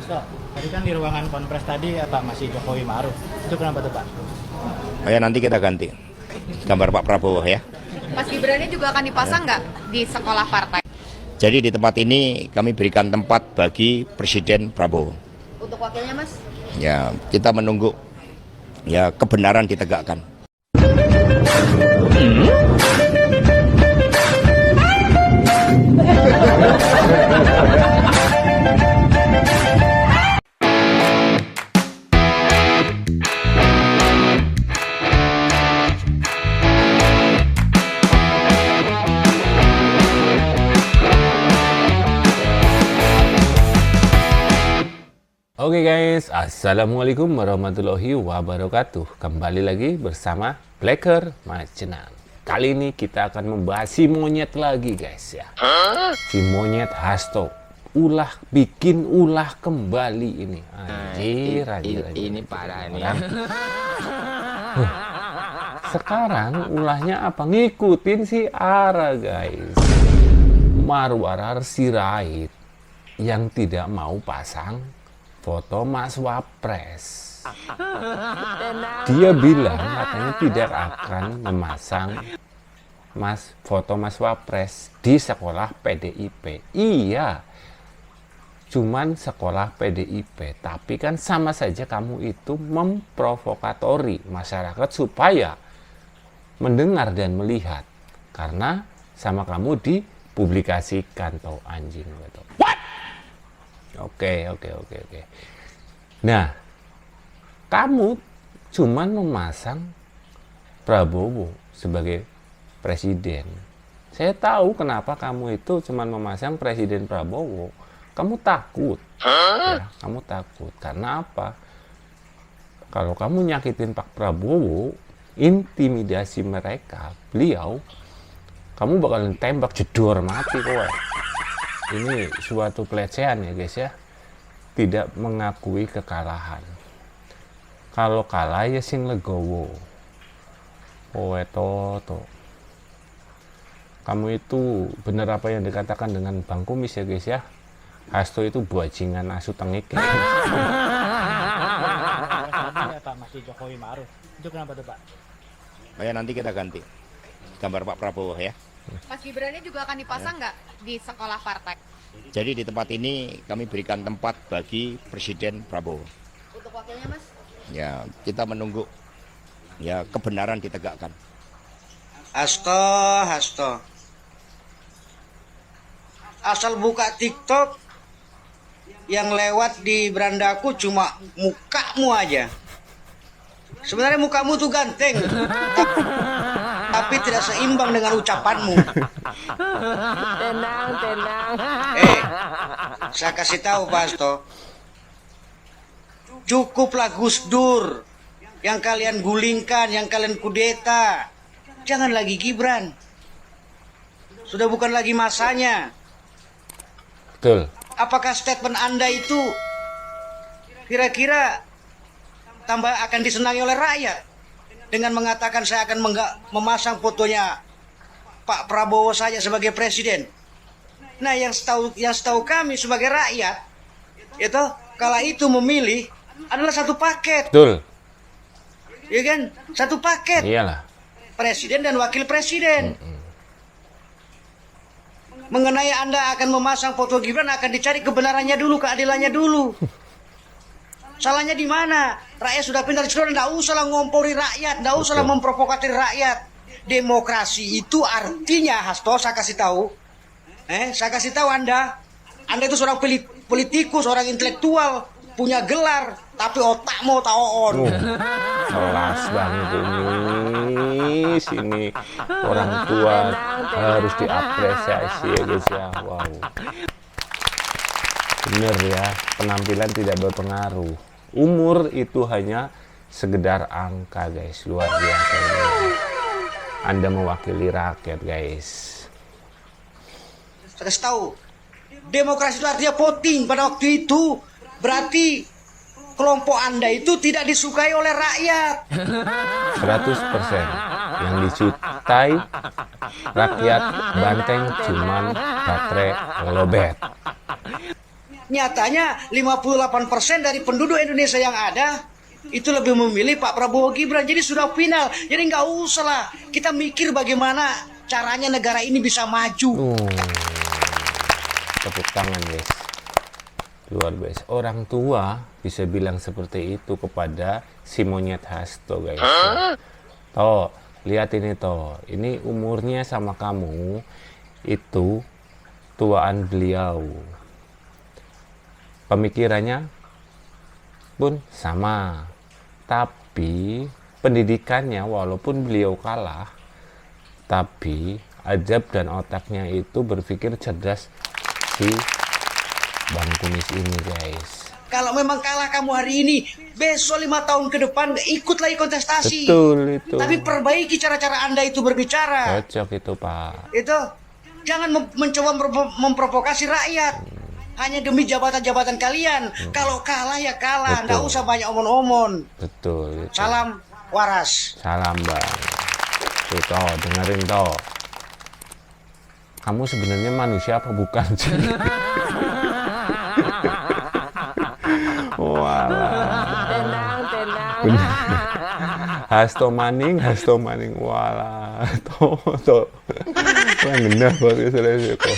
Stop. Tadi kan di ruangan konpres tadi apa masih Jokowi Ma'ruf. Itu kenapa tuh Pak? Ya nanti kita ganti gambar Pak Prabowo ya. Mas Gibran-nya juga akan dipasang nggak di sekolah partai? Jadi di tempat ini kami berikan tempat bagi Presiden Prabowo. Untuk wakilnya Mas? Ya kita menunggu ya kebenaran ditegakkan. Oke guys, assalamualaikum warahmatullahi wabarakatuh. Kembali lagi bersama Blacker Macenang. Kali ini kita akan membahas si monyet lagi guys ya. Si monyet Hasto. Bikin ulah kembali ini. Anjir. Ini parah ini. Sekarang ulahnya apa? Ngikutin si Ara guys. Marwar Sirait yang tidak mau pasang foto Mas Wapres. Dia bilang katanya tidak akan memasang foto Mas Wapres di sekolah PDIP. Iya, cuman sekolah PDIP. Tapi kan sama saja kamu itu memprovokatori masyarakat supaya mendengar dan melihat. Karena sama kamu dipublikasikan toh anjing gitu. Oke. Nah, kamu cuman memasang Prabowo sebagai presiden. Saya tahu kenapa kamu itu cuman memasang Presiden Prabowo. Kamu takut. Ya, kamu takut. Karena apa? Kalau kamu nyakitin Pak Prabowo, intimidasi mereka, kamu bakalan tembak jedor mati kowe. Ini suatu pelecehan ya guys ya. Tidak mengakui kekalahan. Kalau kalah ya sing legowo. Toto. Kamu itu bener apa yang dikatakan dengan Bang Kumis ya guys ya. Hasto itu buajingan asu tengik. Tadi apa masih Jokowi Ma'ruf. Itu kenapa tuh Pak? Ya nanti kita ganti gambar Pak Prabowo ya. Mas Gibran-nya juga akan dipasang nggak di sekolah partai? Jadi di tempat ini kami berikan tempat bagi Presiden Prabowo. Untuk wakilnya Mas? Ya kita menunggu ya kebenaran ditegakkan. Hasto. Asal buka TikTok yang lewat di berandaku cuma mukamu aja. Sebenarnya mukamu tuh ganteng, tapi tidak seimbang dengan ucapanmu. Tenang. Saya kasih tahu Pak Hasto, cukuplah Gus Dur yang kalian gulingkan, yang kalian kudeta. Jangan lagi Gibran. Sudah bukan lagi masanya. Betul. Apakah statement Anda itu kira-kira tambah akan disenangi oleh rakyat dengan mengatakan saya akan memasang fotonya Pak Prabowo saja sebagai presiden? Nah, yang setahu kami sebagai rakyat itu kala itu memilih adalah satu paket. Betul. Ya kan? Satu paket. Iyalah. Presiden dan wakil presiden. Mengenai Anda akan memasang foto Gibran akan dicari kebenarannya dulu, keadilannya dulu. Salahnya di mana? Rakyat sudah pintar, sudah tidak usahlah ngompori rakyat, tidak usahlah memprovokasi rakyat. Demokrasi itu artinya, Hasto, saya kasih tahu. Saya kasih tahu Anda itu seorang politikus, orang intelektual, punya gelar, tapi otakmu taon. Kelas banget ini. Sini orang tua harus diapresiasi ya guys ya. Wow. Bener ya, penampilan tidak berpengaruh. Umur itu hanya sekedar angka guys, luar biasa ini. Anda mewakili rakyat guys. Saya kasih tahu, demokrasi itu artinya voting pada waktu itu. Berarti kelompok Anda itu tidak disukai oleh rakyat. 100%. Yang disukai rakyat Banteng cuman baterai lobet. Nyatanya 58% dari penduduk Indonesia yang ada itu lebih memilih Pak Prabowo Gibran. Jadi sudah final. Jadi nggak usah lah kita mikir bagaimana caranya negara ini bisa maju. Tepuk tangan guys, luar biasa. Orang tua bisa bilang seperti itu kepada si monyet Hasto guys. Toh, lihat ini toh, ini umurnya sama kamu itu tuaan beliau, pemikirannya pun sama, tapi pendidikannya walaupun beliau kalah, tapi ajab dan otaknya itu berpikir cerdas si Bang Kunis ini guys. Kalau memang kalah kamu hari ini, besok 5 tahun ke depan ikut lagi kontestasi. Betul itu. Tapi perbaiki cara-cara Anda itu berbicara. Cocok itu Pak. Itu jangan mencoba memprovokasi rakyat hanya demi jabatan-jabatan kalian. Kalau kalah ya kalah, nggak usah banyak omon-omon. Betul itu. Salam waras. Salam Bang. Tuh toh, dengerin toh. Kamu sebenarnya manusia apa bukan sih? Tenang. Hasto maning, walah. Toh. Ngendah banget selesai kok.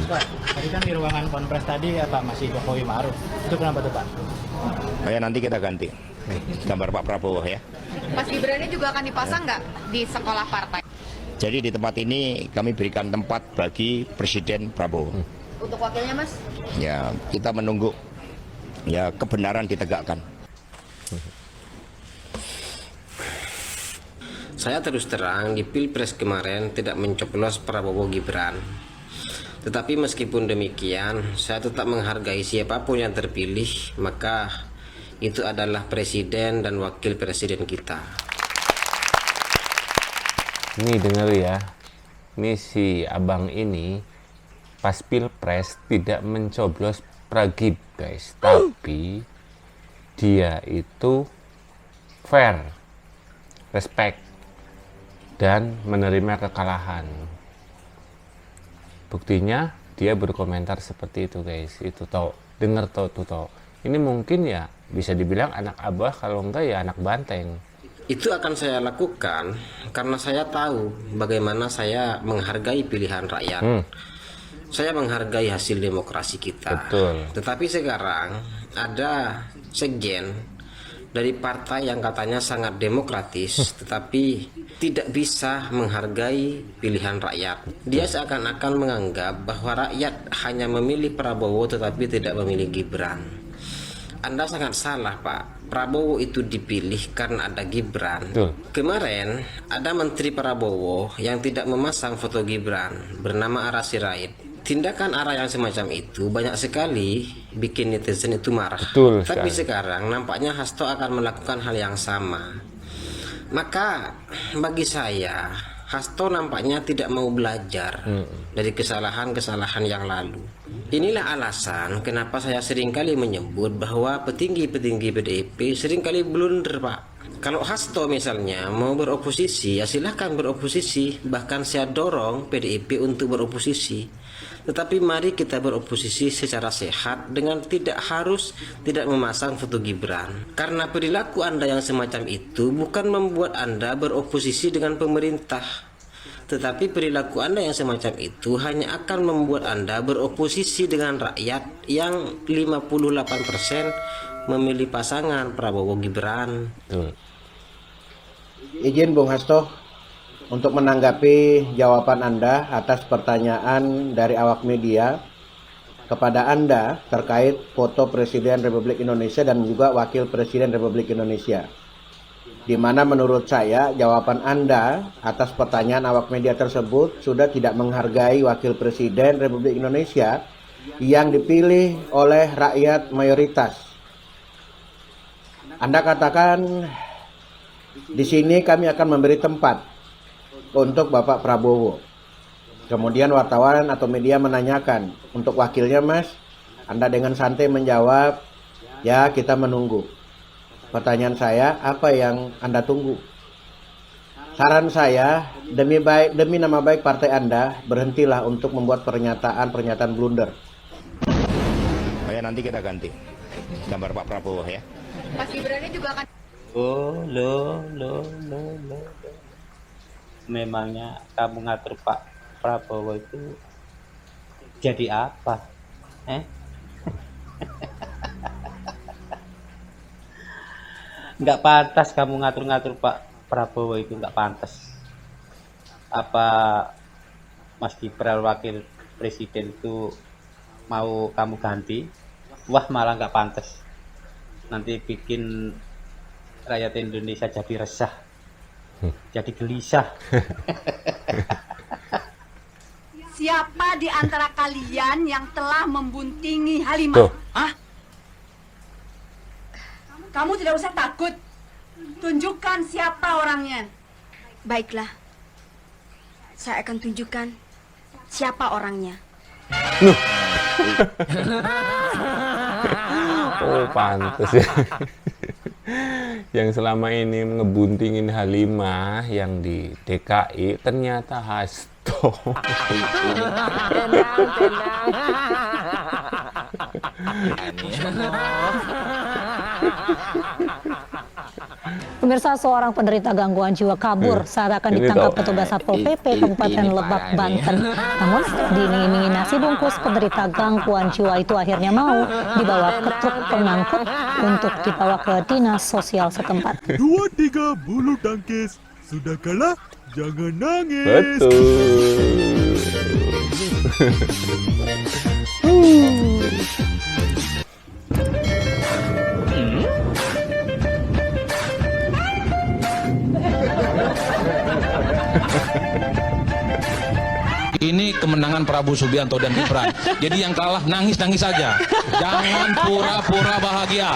Pak, tadi kan di ruangan konpres tadi apa masih Jokowi Ma'ruf. Itu kenapa tuh Pak? Ya nanti kita ganti gambar Pak Prabowo ya. Mas Gibran ini juga akan dipasang nggak di sekolah partai? Jadi di tempat ini kami berikan tempat bagi Presiden Prabowo. Untuk wakilnya Mas? Ya kita menunggu ya kebenaran ditegakkan. Saya terus terang di Pilpres kemarin tidak mencoblos Prabowo Gibran. Tetapi meskipun demikian, saya tetap menghargai siapapun yang terpilih, maka itu adalah presiden dan wakil presiden kita. Nih denger ya, nih si abang ini pas Pilpres tidak mencoblos Pragib guys, tapi dia itu fair, respect, dan menerima kekalahan. Buktinya dia berkomentar seperti itu guys. Itu tau, denger tau tuh tau. Ini mungkin ya bisa dibilang anak abah, kalau enggak ya anak banteng. Itu akan saya lakukan karena saya tahu bagaimana saya menghargai pilihan rakyat. Saya menghargai hasil demokrasi kita. Betul. Tetapi sekarang ada sekjen dari partai yang katanya sangat demokratis tetapi tidak bisa menghargai pilihan rakyat. Dia seakan-akan menganggap bahwa rakyat hanya memilih Prabowo tetapi tidak memilih Gibran. Anda sangat salah Pak. Prabowo itu dipilih karena ada Gibran. Betul. Kemarin ada Menteri Prabowo yang tidak memasang foto Gibran bernama Ara Sirait. Tindakan Ara yang semacam itu banyak sekali bikin netizen itu marah. Betul Tapi sekali. sekarang nampaknya Hasto akan melakukan hal yang sama. Maka bagi saya Hasto nampaknya tidak mau belajar dari kesalahan-kesalahan yang lalu. Inilah alasan kenapa saya seringkali menyebut bahwa petinggi-petinggi PDIP seringkali blunder Pak. Kalau Hasto misalnya mau beroposisi, ya silahkan beroposisi. Bahkan saya dorong PDIP untuk beroposisi. Tetapi mari kita beroposisi secara sehat dengan tidak memasang foto Gibran. Karena perilaku Anda yang semacam itu bukan membuat Anda beroposisi dengan pemerintah. Tetapi perilaku Anda yang semacam itu hanya akan membuat Anda beroposisi dengan rakyat yang 58% memilih pasangan Prabowo Gibran. Betul. Izin Bung Hasto untuk menanggapi jawaban Anda atas pertanyaan dari awak media kepada Anda terkait foto Presiden Republik Indonesia dan juga Wakil Presiden Republik Indonesia. Di mana menurut saya jawaban Anda atas pertanyaan awak media tersebut sudah tidak menghargai Wakil Presiden Republik Indonesia yang dipilih oleh rakyat mayoritas. Anda katakan di sini kami akan memberi tempat untuk Bapak Prabowo. Kemudian wartawan atau media menanyakan, untuk wakilnya Mas, Anda dengan santai menjawab, ya kita menunggu. Pertanyaan saya, apa yang Anda tunggu? Saran saya, demi nama baik partai Anda, berhentilah untuk membuat pernyataan blunder. Ya nanti kita ganti gambar Pak Prabowo ya. Mas Gibran juga akan Oh, lo. Memangnya kamu ngatur Pak Prabowo itu jadi apa? Nggak pantas kamu ngatur-ngatur Pak Prabowo itu, nggak pantas. Apa Mas Gibran wakil presiden itu mau kamu ganti? Wah, malah nggak pantas. Nanti bikin rakyat Indonesia jadi resah, jadi gelisah. Siapa di antara kalian yang telah membuntingi Halimah? Tuh. Hah? Kamu tidak usah takut. Tunjukkan siapa orangnya. Baiklah, saya akan tunjukkan siapa orangnya. Oh, pantes ya. Yang selama ini ngebuntingin Halimah yang di DKI ternyata Hasto. Pemirsa, seorang penderita gangguan jiwa kabur saat akan ditangkap petugas Satpol PP Kabupaten Lebak, Banten. Namun setelah diiming-imingi nasi bungkus, penderita gangguan jiwa itu akhirnya mau dibawa ke truk pengangkut untuk dibawa ke dinas sosial setempat. 2-3 bulu tangkis sudah kalah, jangan nangis. Ini kemenangan Prabowo Subianto dan Gibran. Jadi yang kalah nangis-nangis saja. Jangan pura-pura bahagia.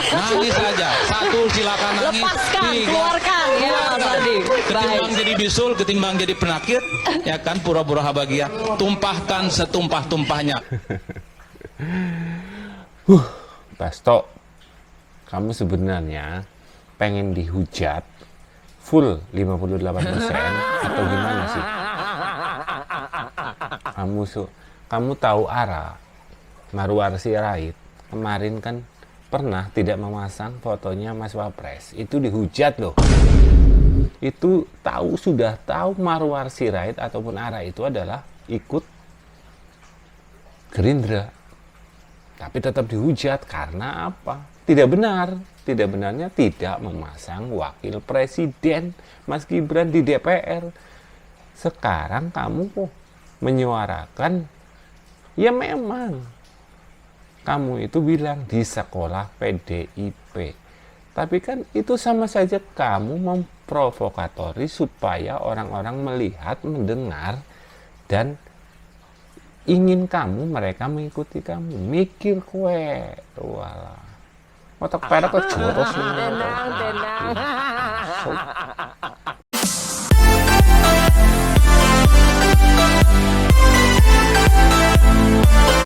Nangis saja. 1 silakan nangis. Lepaskan, 3 keluarkan ya Mas Adi. Ketimbang jadi bisul, ketimbang jadi penakut, ya kan, pura-pura bahagia. Tumpahkan setumpah-tumpahnya. Basto, kamu sebenarnya pengen dihujat full 58% atau gimana sih? Kamu tahu Ara Marwar Sirait kemarin kan pernah tidak memasang fotonya Mas Wapres, itu dihujat loh. Itu sudah tahu Marwar Sirait ataupun Ara itu adalah ikut Gerindra, tapi tetap dihujat karena apa? Tidak benar. Tidak benarnya tidak memasang wakil presiden Mas Gibran di DPR. Sekarang kamu menyuarakan, ya memang kamu itu bilang di sekolah PDIP, tapi kan itu sama saja kamu memprovokatori supaya orang-orang melihat, mendengar, dan ingin mereka mengikuti kamu. Mikir kue, walah otak perak ke joros.